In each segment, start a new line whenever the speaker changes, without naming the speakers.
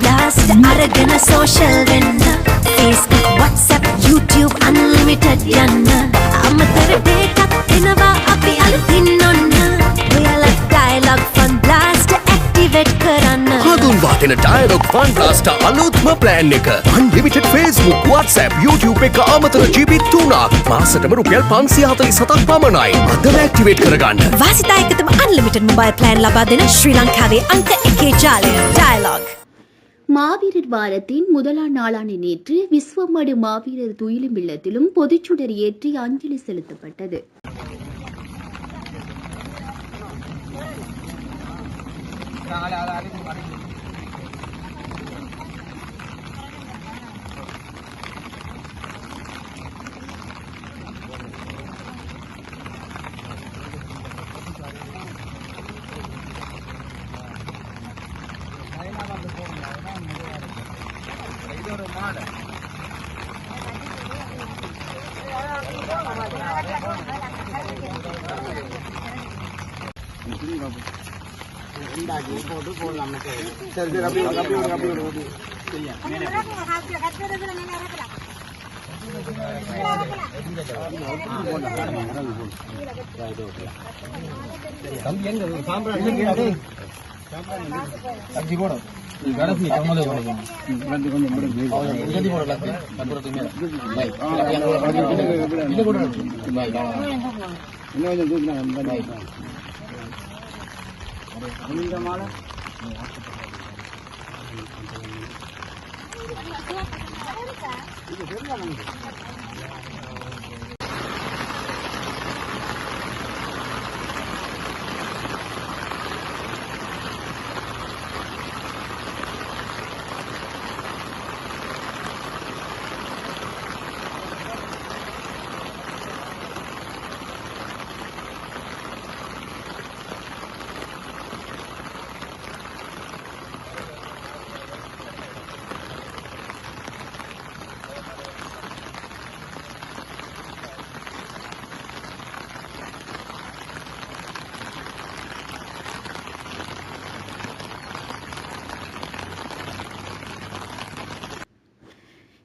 blast අරගෙන social වෙන්න Facebook WhatsApp YouTube unlimited යන්න අමතර data එනවා අපි අලුතින් ඔන්න ඔයාලා dialogue fun blast activate කරන්න
හඳුන්වා දෙන dialogue fun blast අලුත්ම plan එක unlimited Facebook WhatsApp YouTube එක අමතර GB 3ක් මාසෙටම රුපියල් 547ක් පමණයි අදම activate කරගන්න
වාසිදායකතම unlimited mobile plan ලබා දෙන ශ්‍රී ලංකාවේ අංක 1 ජාලය dialogue
மாவீரர் வாரத்தின் முதலாம் நாளான நேற்று விஸ்வமடு மாவீரர் துயிலும் இல்லத்திலும் பொதுச்சுடர் ஏற்றி அஞ்சலி செலுத்தப்பட்டது.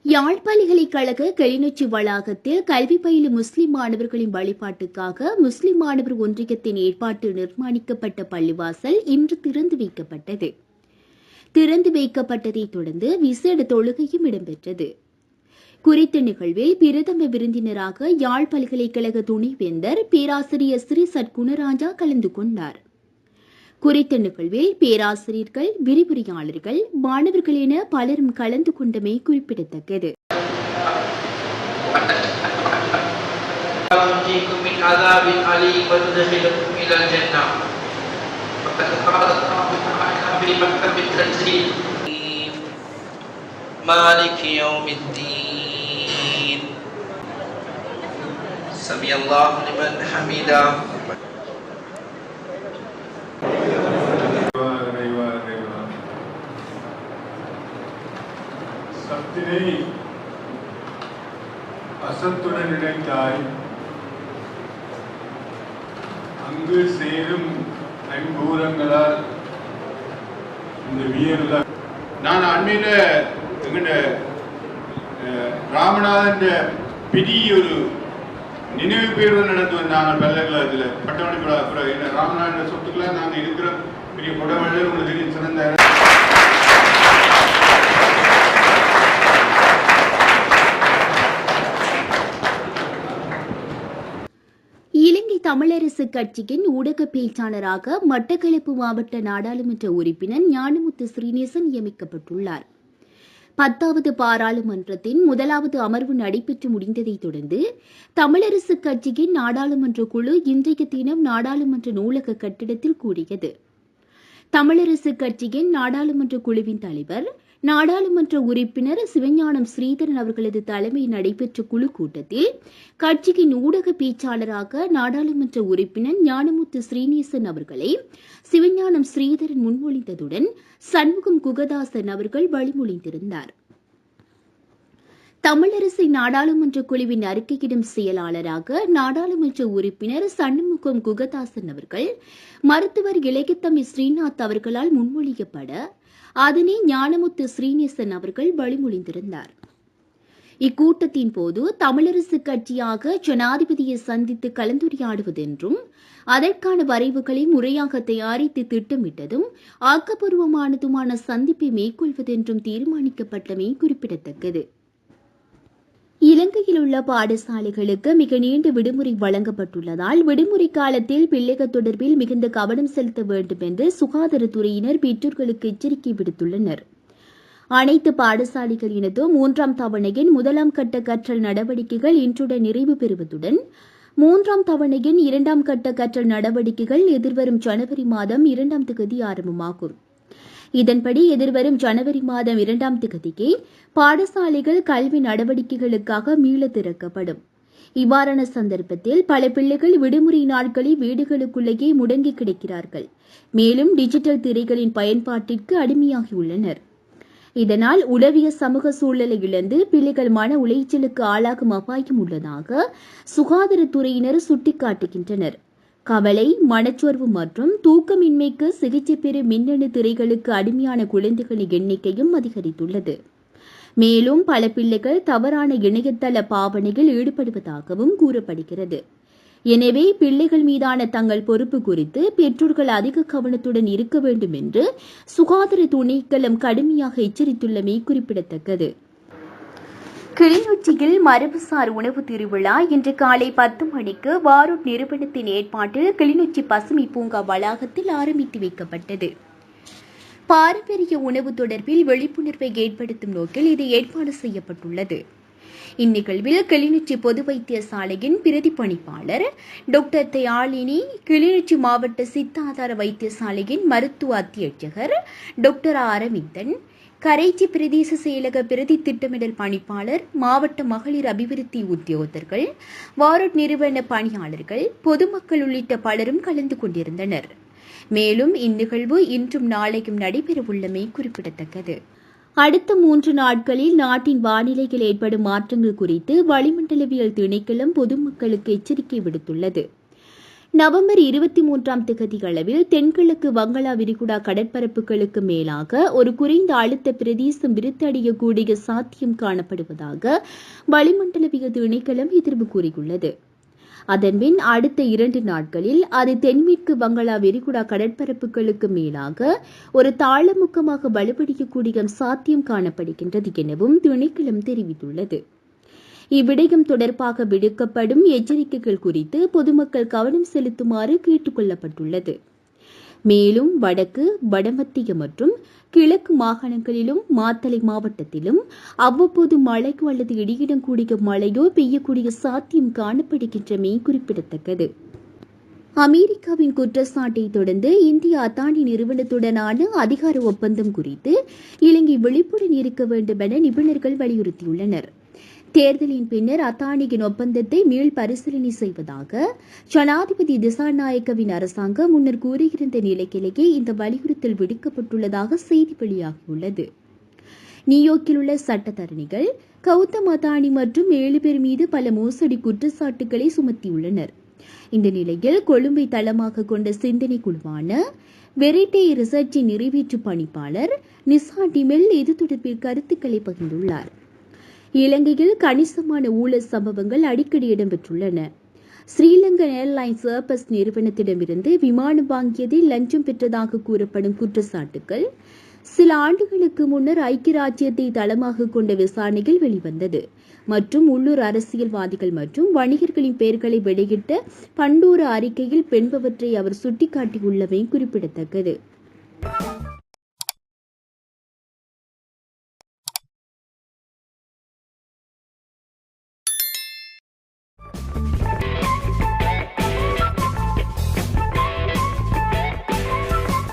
யாழ் பல்கலைக்கழக கிளிநொச்சி வளாகத்தில் கல்வி பயிலும் முஸ்லிம் மாணவர்களின் வழிபாட்டுக்காக முஸ்லிம் மாணவர் ஒன்றியத்தின் ஏற்பாட்டில் நிர்மாணிக்கப்பட்ட பள்ளிவாசல் இன்று திறந்து வைக்கப்பட்டது. திறந்து வைக்கப்பட்டதைத் தொடர்ந்து விசேட தொழுகையும் இடம்பெற்றது. குறித்த நிகழ்வில் பிரதம விருந்தினராக யாழ் பல்கலைக்கழக துணைவேந்தர் பேராசிரியர் ஸ்ரீ சத்குணராஜா கலந்து கொண்டார். குறித்த நிகழ்வில் பேராசிரியர்கள், விரிவுரையாளர்கள், மாணவர்கள் என பலரும் கலந்து கொண்டமை குறிப்பிடத்தக்கது.
சத்தினை அசத்துடன் இணைந்தாய் அங்கு சேரும் அன்பூரங்களால் இந்த வியர்ல நான் அண்மையில எங்கட ராமநாதன் பெரிய ஒரு நினைவு பேருந்து நடந்து வந்தாங்க பல்லக்கத்தில் பட்டமணி ராமநாதன் சொத்துக்களை நாங்கள் இருக்கிற பெரிய கொடமழை உங்களுக்கு தெரியும் சிறந்த
இலங்கை தமிழரசு கட்சியின் ஊடக பேச்சாளராக மட்டக்களப்பு மாவட்ட நாடாளுமன்ற உறுப்பினர் ஞானமுத்து ஸ்ரீநேசன் நியமிக்கப்பட்டுள்ளார். 10வது பாராளுமன்றத்தின் முதலாவது அமர்வு நடைபெற்று முடிந்ததைத் தொடர்ந்து தமிழரசு கட்சியின் நாடாளுமன்ற குழு இன்றைய தினம் நாடாளுமன்ற நூலக கட்டிடத்தில் கூடியது. தமிழரசு கட்சியின் நாடாளுமன்ற குழுவின் தலைவர் நாடாளுமன்ற உறுப்பினர் சிவஞானம் ஸ்ரீதரன் அவர்களது தலைமையில் நடைபெற்ற குழு கூட்டத்தில் கட்சியின் ஊடக பேச்சாளராக நாடாளுமன்ற உறுப்பினர் ஞானமுத்து ஸ்ரீநேசன் அவர்களை சிவஞானம் ஸ்ரீதரன் முன்மொழிந்ததுடன் சண்முகம் குகதாசன் அவர்கள் வழிமொழிந்திருந்தார். தமிழரசு நாடாளுமன்ற குழுவின் அறிக்கையிடும் செயலாளராக நாடாளுமன்ற உறுப்பினர் சண்முகம் குகதாசன் அவர்கள் மருத்துவர் இலக்கித்தம்பி ஸ்ரீநாத் அவர்களால் முன்மொழியப்பட அதனை ஞானமுத்து ஸ்ரீநேசன் அவர்கள் வழிமொழிந்திருந்தார். இக்கூட்டத்தின் போது தமிழரசு கட்சியாக ஜனாதிபதியை சந்தித்து கலந்துரையாடுவதென்றும் அதற்கான வரைவுகளை முறையாக தயாரித்து திட்டமிட்டதும் ஆக்கப்பூர்வமானதுமான சந்திப்பை மேற்கொள்வதென்றும் தீர்மானிக்கப்பட்டமை குறிப்பிடத்தக்கது. இலங்கையில் உள்ள பாடசாலைகளுக்கு மிக நீண்ட விடுமுறை வழங்கப்பட்டுள்ளதால் விடுமுறை காலத்தில் பிள்ளைகள் தொடர்பில் மிகுந்த கவனம் செலுத்த வேண்டும் என்று சுகாதாரத்துறையினர் பெற்றோர்களுக்கு எச்சரிக்கை விடுத்துள்ளனர். அனைத்து பாடசாலைகளினதும் 3ஆம் தவணையின் 1ஆம் கட்ட கற்றல் நடவடிக்கைகள் இன்றுடன் நிறைவு பெறுவதுடன் 3ஆம் தவணையின் 2ஆம் கட்ட கற்றல் நடவடிக்கைகள் எதிர்வரும் ஜனவரி மாதம் 2ஆம் தேதி ஆரம்பமாகும். இதன்படி எதிர்வரும் ஜனவரி மாதம் 2ஆம் தேதிக்கு பாடசாலைகள் கல்வி நடவடிக்கைகளுக்காக மீள திறக்கப்படும். இவ்வாறான சந்தர்ப்பத்தில் பல பிள்ளைகள் விடுமுறை நாட்களில் வீடுகளுக்குள்ளேயே முடங்கி கிடக்கிறார்கள். மேலும் டிஜிட்டல் திரைகளின் பயன்பாட்டிற்கு அடிமையாகியுள்ளனர். இதனால் உளவிய சமூக சூழலை இழந்து பிள்ளைகள் மன உளைச்சலுக்கு ஆளாகும் அபாயம் உள்ளதாக சுகாதாரத்துறையினர் சுட்டிக்காட்டுகின்றனர். கவலை, மனச்சோர்வு மற்றும் தூக்கமின்மைக்கு சிகிச்சை பெறும் மின்னணு திரைகளுக்கு அடிமையான குழந்தைகளின் எண்ணிக்கையும் அதிகரித்துள்ளது. மேலும் பல பிள்ளைகள் தவறான இணையதள பாவனையில் ஈடுபடுவதாகவும் கூறப்படுகிறது. எனவே பிள்ளைகள் மீதான தங்கள் பொறுப்பு குறித்து பெற்றோர்கள் அதிக கவனத்துடன் இருக்க வேண்டும் என்று சுகாதார திணைக்களம் கடுமையாக எச்சரித்துள்ளமை குறிப்பிடத்தக்கது. கிளிநொச்சியில் மரபுசார் உணவு திருவிழா இன்று காலை 10 மணிக்கு வாரூட் நிறுவனத்தின் ஏற்பாட்டில் கிளிநொச்சி பசுமை பூங்கா வளாகத்தில் ஆரம்பித்து வைக்கப்பட்டது. பாரம்பரிய உணவு தொடர்பில் விழிப்புணர்வை ஏற்படுத்தும் நோக்கில் இது ஏற்பாடு செய்யப்பட்டுள்ளது. இந்நிகழ்வில் கிளிநொச்சி பொது வைத்தியசாலையின் பிரதி பணிப்பாளர் டாக்டர் தயாளினி, கிளிநொச்சி மாவட்ட சித்தாதார வைத்தியசாலையின் மருத்துவ அத்தியட்சகர் டாக்டர் அரவிந்தன், கரைச்சி பிரதேச செயலக பிரதி திட்டமிடல் பணிப்பாளர், மாவட்ட மகளிர் அபிவிருத்தி உத்தியோகத்தர்கள், வாரூட் நிறுவன பணியாளர்கள், பொதுமக்கள் உள்ளிட்ட பலரும் கலந்து கொண்டிருந்தனர். மேலும் இந்நிகழ்வு இன்றும் நாளையும் நடைபெறவுள்ளமை குறிப்பிடத்தக்கது. அடுத்த 3 நாட்களில் நாட்டின் வானிலையில் ஏற்படும் மாற்றங்கள் குறித்து வளிமண்டலவியல் திணைக்களம் பொதுமக்களுக்கு எச்சரிக்கை விடுத்துள்ளது. நவம்பர் 23ஆம் தேதி அளவில் தென்கிழக்கு வங்களா விரிகுடா கடற்பரப்புகளுக்கு மேலாக ஒரு குறைந்த அழுத்த பிரதேசம் விருத்தடையக்கூடிய சாத்தியம் காணப்படுவதாக வளிமண்டலவியல் திணைக்களம் எதிர்ப்பு கூறியுள்ளது. அதன்பின் அடுத்த 2 நாட்களில் அது தென்மேற்கு வங்களா விரிகுடா கடற்பரப்புகளுக்கு மேலாக ஒரு தாளமுக்கமாக வலுவடையக்கூடிய சாத்தியம் காணப்படுகின்றது எனவும் திணைக்களம் தெரிவித்துள்ளது. இவ்விடயம் தொடர்பாக விடுக்கப்படும் எச்சரிக்கைகள் குறித்து பொதுமக்கள் கவனம் செலுத்துமாறு கேட்டுக் கொள்ளப்பட்டுள்ளது. மேலும் வடக்கு, வடமத்திய மற்றும் கிழக்கு மாகாணங்களிலும் மாத்தளை மாவட்டத்திலும் அவ்வப்போது மழைக்கு அல்லது இடியுடன் கூடிய மழையோ பெய்யக்கூடிய சாத்தியம் காணப்படுகின்றமை குறிப்பிடத்தக்கது. அமெரிக்காவின் குற்றச்சாட்டை தொடர்ந்து இந்திய அத்தானி நிறுவனத்துடனான அதிகார ஒப்பந்தம் குறித்து இலங்கை விழிப்புடன் இருக்க வேண்டும் என நிபுணர்கள் வலியுறுத்தியுள்ளனர். தேர்தலின் பின்னர் அத்தானியின் ஒப்பந்தத்தை மீள் பரிசீலனை செய்வதாக ஜனாதிபதி திசாநாயக்கவின் அரசாங்கம் முன்னர் கூறியிருந்த நிலையிலேயே இந்த வலியுறுத்தல் விடுக்கப்பட்டுள்ளதாக செய்தி வெளியாகியுள்ளது. நியூயோர்க்கில் உள்ள சட்டத்தரணிகள் கௌதம் அதானி மற்றும் 7 பேர் மீது பல மோசடி குற்றச்சாட்டுகளை சுமத்தியுள்ளனர். இந்த நிலையில் கொழும்பை தளமாக கொண்ட சிந்தனை குழுவான வெரிட்டே ரிசர்ச்சின் நிறைவேற்று பணிப்பாளர் நிசா டிமெல் இது தொடர்பில் கருத்துக்களை பகிர்ந்துள்ளார். இலங்கையில் கணிசமான ஊழல் சம்பவங்கள் அடிக்கடி இடம்பெற்றுள்ளன. ஸ்ரீலங்கன் ஏர்லைன்ஸ் ஏர்பஸ் நிறுவனத்திடமிருந்து விமானம் வாங்கியதில் லஞ்சம் பெற்றதாக கூறப்படும் குற்றச்சாட்டுகள் சில ஆண்டுகளுக்கு முன்னர் ஐக்கிய ராஜ்யத்தை தளமாக கொண்ட விசாரணைகள் வெளிவந்தது மற்றும் உள்ளூர் அரசியல்வாதிகள் மற்றும் வணிகர்களின் பெயர்களை வெளியிட்ட பண்டோர அறிக்கையில் பெண்பவற்றை அவர் சுட்டிக்காட்டியுள்ளமை குறிப்பிடத்தக்கது.